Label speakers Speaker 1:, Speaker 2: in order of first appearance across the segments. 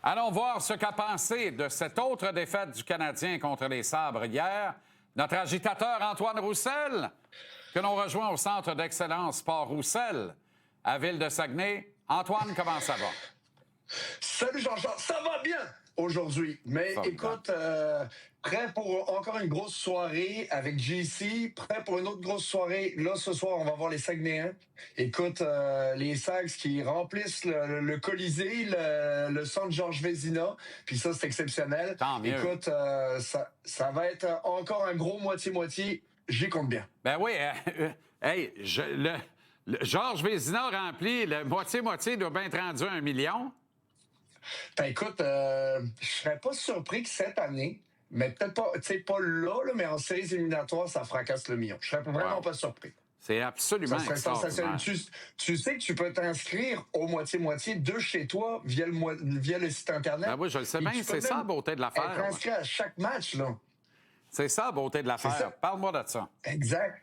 Speaker 1: Allons voir ce qu'a pensé de cette autre défaite du Canadien contre les Sabres hier notre agitateur Antoine Roussel, que l'on rejoint au Centre d'excellence Sport Roussel à Ville-de-Saguenay. Antoine, comment ça va?
Speaker 2: Salut Jean-Charles, ça va bien aujourd'hui. Mais écoute, prêt pour encore une grosse soirée avec JC, prêt pour une autre grosse soirée. Là, ce soir, on va voir les Saguenayens. Écoute, les Sags qui remplissent le Colisée, le centre Georges Vézina. Puis ça, c'est exceptionnel.
Speaker 1: Tant mieux.
Speaker 2: Écoute, ça va être encore un gros moitié-moitié. J'y compte bien.
Speaker 1: Ben oui, le Georges Vézina rempli, le moitié-moitié doit bien être rendu à 1 million.
Speaker 2: Ben écoute, je serais pas surpris que cette année, mais peut-être pas, tu sais, pas là, mais en séries éliminatoires, ça fracasse le million. Je serais vraiment pas surpris.
Speaker 1: C'est absolument extraordinaire.
Speaker 2: Tu sais que tu peux t'inscrire au moitié-moitié de chez toi via le site Internet.
Speaker 1: Ben oui, je le sais bien, c'est ça la beauté de l'affaire.
Speaker 2: Être inscrit à chaque match, là.
Speaker 1: C'est ça la beauté de l'affaire. Parle-moi de ça.
Speaker 2: Exact.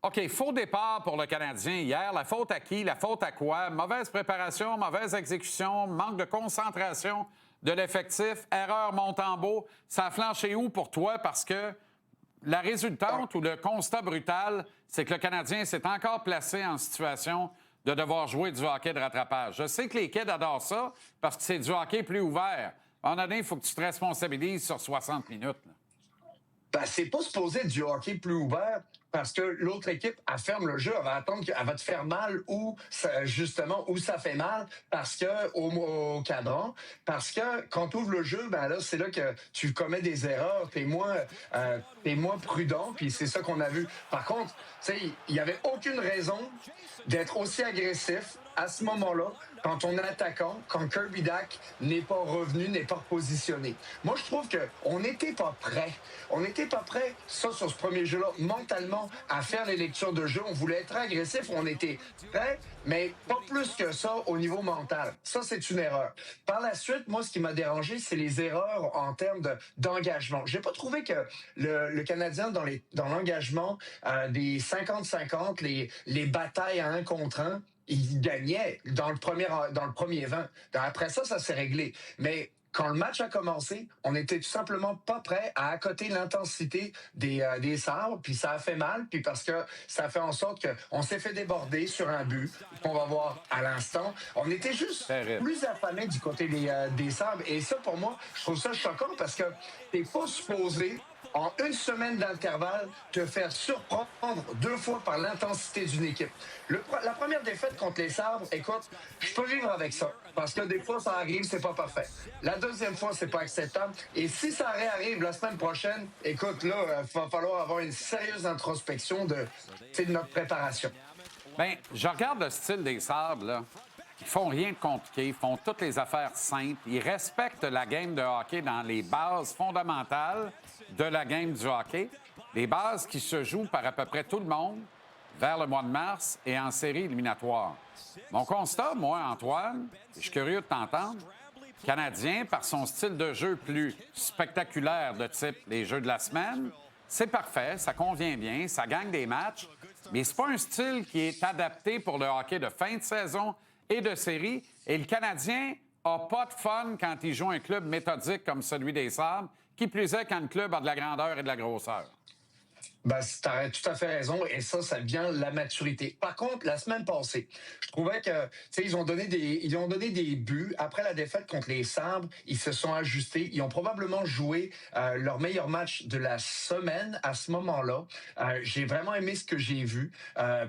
Speaker 1: OK, faux départ pour le Canadien hier. La faute à qui? La faute à quoi? Mauvaise préparation, mauvaise exécution, manque de concentration de l'effectif, erreur Montembeault. Ça a flanché où pour toi? Parce que la résultante ou le constat brutal, c'est que le Canadien s'est encore placé en situation de devoir jouer du hockey de rattrapage. Je sais que les kids adorent ça parce que c'est du hockey plus ouvert. En année, il faut que tu te responsabilises sur 60 minutes. Là.
Speaker 2: Ben, c'est pas supposé être du hockey plus ouvert parce que l'autre équipe, elle ferme le jeu, elle va attendre qu'elle va te faire mal ou justement où ça fait mal parce que au cadran, parce que quand tu ouvres le jeu, ben là c'est là que tu commets des erreurs, t'es moins prudent, puis c'est ça qu'on a vu. Par contre, tu sais, il y avait aucune raison d'être aussi agressif à ce moment-là, quand ton attaquant, quand Kirby Dach n'est pas revenu, n'est pas repositionné. Moi, je trouve qu'on n'était pas prêt. On n'était pas prêt, ça, sur ce premier jeu-là, mentalement, à faire les lectures de jeu. On voulait être agressif, on était prêt, mais pas plus que ça au niveau mental. Ça, c'est une erreur. Par la suite, moi, ce qui m'a dérangé, c'est les erreurs en termes d'engagement. J'ai pas trouvé que le Canadien, dans l'engagement des 50-50, les batailles à 1 contre 1, il gagnait dans le premier 20. Après ça, ça s'est réglé. Mais quand le match a commencé, on n'était tout simplement pas prêt à accoter l'intensité des Sabres, puis ça a fait mal, puis parce que ça fait en sorte qu'on s'est fait déborder sur un but qu'on va voir à l'instant. On était juste plus affamés du côté des Sabres, et ça, pour moi, je trouve ça choquant parce que t'es pas supposé en 1 semaine d'intervalle, te faire surprendre 2 fois par l'intensité d'une équipe. La première défaite contre les Sabres, écoute, je peux vivre avec ça. Parce que des fois, ça arrive, c'est pas parfait. La deuxième fois, c'est pas acceptable. Et si ça réarrive la semaine prochaine, écoute, là, il va falloir avoir une sérieuse introspection de notre préparation.
Speaker 1: Bien, je regarde le style des Sabres, là. Ils font rien de compliqué, ils font toutes les affaires simples. Ils respectent la game de hockey dans les bases fondamentales de la game du hockey. Des bases qui se jouent par à peu près tout le monde vers le mois de mars et en série éliminatoire. Mon constat, moi, Antoine, je suis curieux de t'entendre, le Canadien, par son style de jeu plus spectaculaire de type les jeux de la semaine, c'est parfait, ça convient bien, ça gagne des matchs, mais c'est pas un style qui est adapté pour le hockey de fin de saison et de série. Et le Canadien n'a pas de fun quand il joue un club méthodique comme celui des Sabres, qui plus est quand le club a de la grandeur et de la grosseur.
Speaker 2: Ben, t'as tout à fait raison, et ça vient de la maturité. Par contre, la semaine passée, je trouvais que, tu sais, ils ont donné des buts. Après la défaite contre les Sabres, ils se sont ajustés. Ils ont probablement joué leur meilleur match de la semaine à ce moment-là. J'ai vraiment aimé ce que j'ai vu.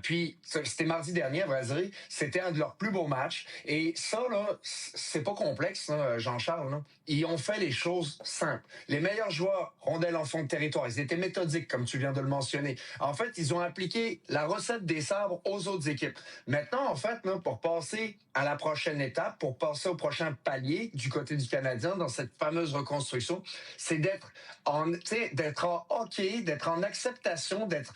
Speaker 2: Puis, c'était mardi dernier, à vrai dire. C'était un de leurs plus beaux matchs. Et ça, là, c'est pas complexe, là, Jean-Charles. Là. Ils ont fait les choses simples. Les meilleurs joueurs, rondelles en fond de territoire, ils étaient méthodiques, comme tu viens de le mentionner. En fait, ils ont appliqué la recette des Sabres aux autres équipes. Maintenant, en fait, là, pour passer à la prochaine étape, pour passer au prochain palier du côté du Canadien dans cette fameuse reconstruction, c'est d'être en hockey, d'être en acceptation, d'être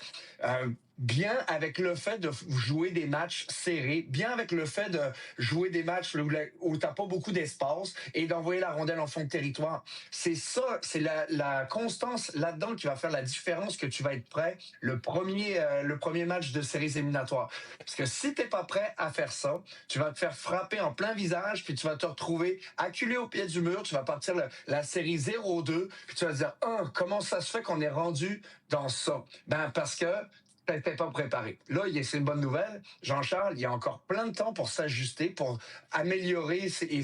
Speaker 2: bien avec le fait de jouer des matchs serrés, bien avec le fait de jouer des matchs où tu n'as pas beaucoup d'espace et d'envoyer la rondelle en fond de territoire. C'est ça, c'est la constance là-dedans qui va faire la différence que tu vas être prêt le premier match de séries éliminatoires. Parce que si tu n'es pas prêt à faire ça, tu vas te faire frapper en plein visage, puis tu vas te retrouver acculé au pied du mur, tu vas partir la série 0-2, puis tu vas te dire, comment ça se fait qu'on est rendu dans ça? Ben, parce que t'étais pas préparé. Là, c'est une bonne nouvelle. Jean-Charles, il y a encore plein de temps pour s'ajuster, pour améliorer et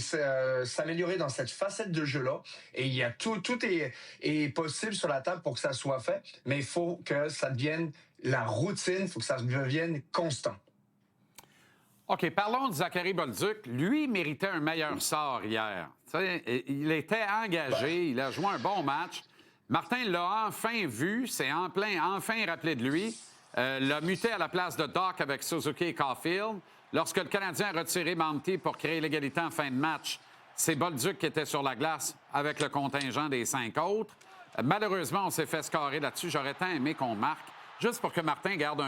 Speaker 2: s'améliorer dans cette facette de jeu-là. Et il y a tout est possible sur la table pour que ça soit fait, mais il faut que ça devienne la routine, il faut que ça devienne constant.
Speaker 1: OK, parlons de Zachary Bolduc. Lui méritait un meilleur sort hier. T'sais, il était engagé, il a joué un bon match. Martin l'a enfin vu, s'est enfin rappelé de lui. L'a muté à la place de Doc avec Suzuki et Caulfield. Lorsque le Canadien a retiré Monty pour créer l'égalité en fin de match, c'est Bolduc qui était sur la glace avec le contingent des 5 autres. Malheureusement, on s'est fait scorer là-dessus. J'aurais tant aimé qu'on marque, juste pour que Martin garde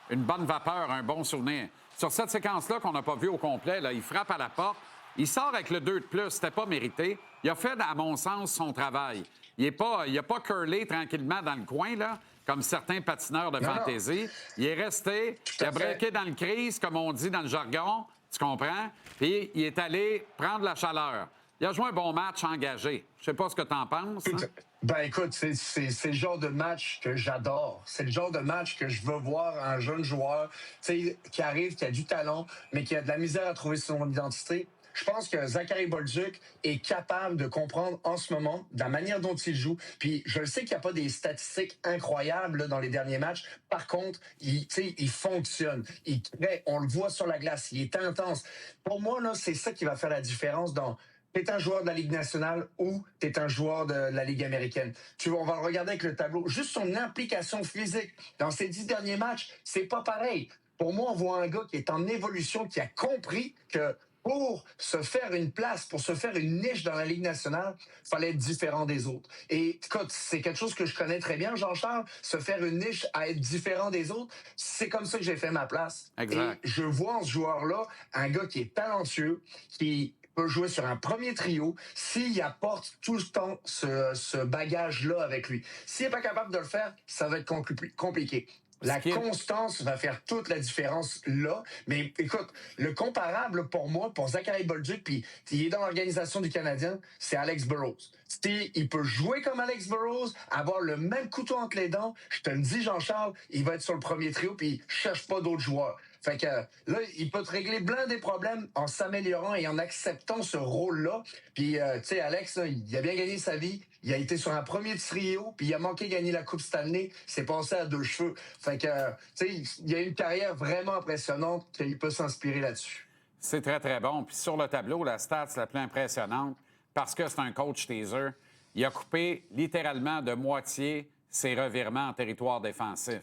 Speaker 1: une bonne vapeur, un bon souvenir. Sur cette séquence-là qu'on n'a pas vue au complet, là, il frappe à la porte. Il sort avec le 2 de plus. C'était pas mérité. Il a fait, à mon sens, son travail. Il n'a pas curlé tranquillement dans le coin, là, comme certains patineurs de fantaisie. Il est resté, il a breaké dans le crease, comme on dit dans le jargon, tu comprends? Puis il est allé prendre la chaleur. Il a joué un bon match engagé. Je sais pas ce que tu en penses. Hein?
Speaker 2: Ben écoute, c'est le genre de match que j'adore. C'est le genre de match que je veux voir un jeune joueur qui arrive, qui a du talent, mais qui a de la misère à trouver son identité. Je pense que Zachary Bolduc est capable de comprendre en ce moment de la manière dont il joue. Puis je sais qu'il n'y a pas des statistiques incroyables là, dans les derniers matchs. Par contre, il fonctionne. Il crée, on le voit sur la glace. Il est intense. Pour moi, là, c'est ça qui va faire la différence dans... T'es un joueur de la Ligue nationale ou t'es un joueur de la Ligue américaine. On va le regarder avec le tableau. Juste son implication physique dans ces 10 derniers matchs, c'est pas pareil. Pour moi, on voit un gars qui est en évolution, qui a compris que pour se faire une place, pour se faire une niche dans la Ligue nationale, il fallait être différent des autres. Et écoute, c'est quelque chose que je connais très bien, Jean-Charles, se faire une niche à être différent des autres, c'est comme ça que j'ai fait ma place.
Speaker 1: Exact.
Speaker 2: Et je vois en ce joueur-là un gars qui est talentueux, qui peut jouer sur un premier trio s'il apporte tout le temps ce bagage-là avec lui. S'il n'est pas capable de le faire, ça va être compliqué. La constance va faire toute la différence là. Mais écoute, le comparable pour moi, pour Zachary Bolduc, puis il est dans l'organisation du Canadien, c'est Alex Burrows. Il peut jouer comme Alex Burrows, avoir le même couteau entre les dents. Je te le dis, Jean-Charles, il va être sur le premier trio, puis il cherche pas d'autres joueurs. Fait que là, il peut te régler plein des problèmes en s'améliorant et en acceptant ce rôle-là. Puis, tu sais, Alex, là, il a bien gagné sa vie. Il a été sur un premier trio, puis il a manqué de gagner la Coupe Stanley. C'est passé à 2 cheveux. Fait que, tu sais, il a une carrière vraiment impressionnante qu'il peut s'inspirer là-dessus.
Speaker 1: C'est très, très bon. Puis sur le tableau, la stat la plus impressionnante, parce que c'est un coach taser, il a coupé littéralement de moitié ses revirements en territoire défensif.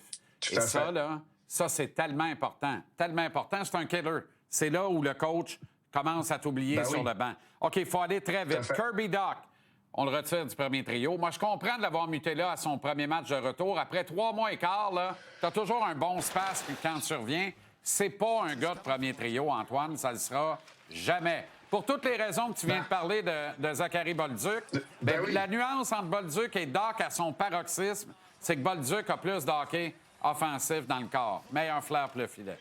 Speaker 1: Et ça, là... Ça, c'est tellement important. Tellement important. C'est un killer. C'est là où le coach commence à t'oublier sur le banc. OK, il faut aller très vite. Kirby Dach, on le retire du premier trio. Moi, je comprends de l'avoir muté là à son premier match de retour. Après 3 mois et quart, tu as toujours un bon space quand tu reviens. C'est pas un gars de premier trio, Antoine. Ça le sera jamais. Pour toutes les raisons que tu viens de parler de Zachary Bolduc, la nuance entre Bolduc et Dach à son paroxysme, c'est que Bolduc a plus de hockey offensif dans le corps. Meilleur flair pour le filet.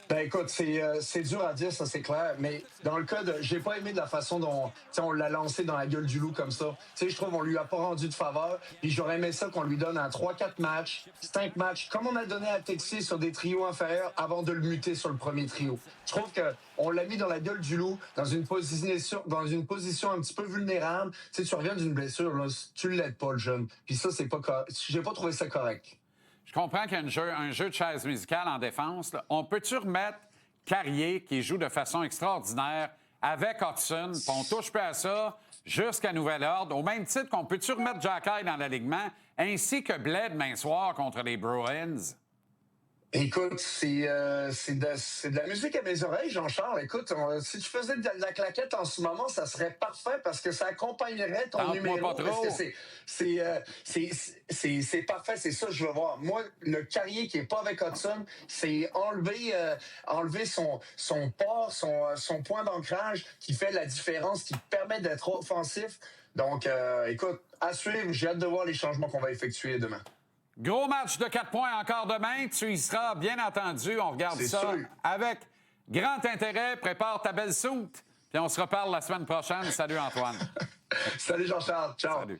Speaker 2: Ben écoute, c'est dur à dire, ça c'est clair, mais dans le cas de... J'ai pas aimé de la façon dont on l'a lancé dans la gueule du loup comme ça. Tu sais, je trouve qu'on lui a pas rendu de faveur, puis j'aurais aimé ça qu'on lui donne un 3-4 matchs, 5 matchs, comme on a donné à Texier sur des trios inférieurs avant de le muter sur le premier trio. Je trouve qu'on l'a mis dans la gueule du loup, dans une position un petit peu vulnérable. Tu sais, tu reviens d'une blessure, là, tu l'aides pas, le jeune. Puis ça, c'est pas correct. J'ai pas trouvé ça correct.
Speaker 1: Je comprends qu'il y a un jeu de chaise musicale en défense. Là. On peut-tu remettre Carrier, qui joue de façon extraordinaire, avec Hudson, puis on touche pas à ça jusqu'à nouvel ordre, au même titre qu'on peut-tu remettre Jacky dans l'alignement, ainsi que Bled demain soir contre les Bruins?
Speaker 2: Écoute, c'est de la musique à mes oreilles, Jean-Charles. Écoute, si tu faisais de la claquette en ce moment, ça serait parfait parce que ça accompagnerait ton
Speaker 1: Tente-moi
Speaker 2: numéro.
Speaker 1: pas
Speaker 2: Parce que
Speaker 1: trop.
Speaker 2: c'est parfait, c'est ça que je veux voir. Moi, le carrier qui est pas avec Hudson, c'est enlever son port, son point d'ancrage qui fait la différence, qui permet d'être offensif. Donc, écoute, à suivre, j'ai hâte de voir les changements qu'on va effectuer demain.
Speaker 1: Gros match de 4 points encore demain. Tu y seras, bien entendu. On regarde
Speaker 2: C'est
Speaker 1: ça
Speaker 2: sûr.
Speaker 1: avec grand intérêt. Prépare ta belle soute. Puis on se reparle la semaine prochaine. Salut, Antoine.
Speaker 2: Salut Jean-Charles, ciao.
Speaker 1: Salut.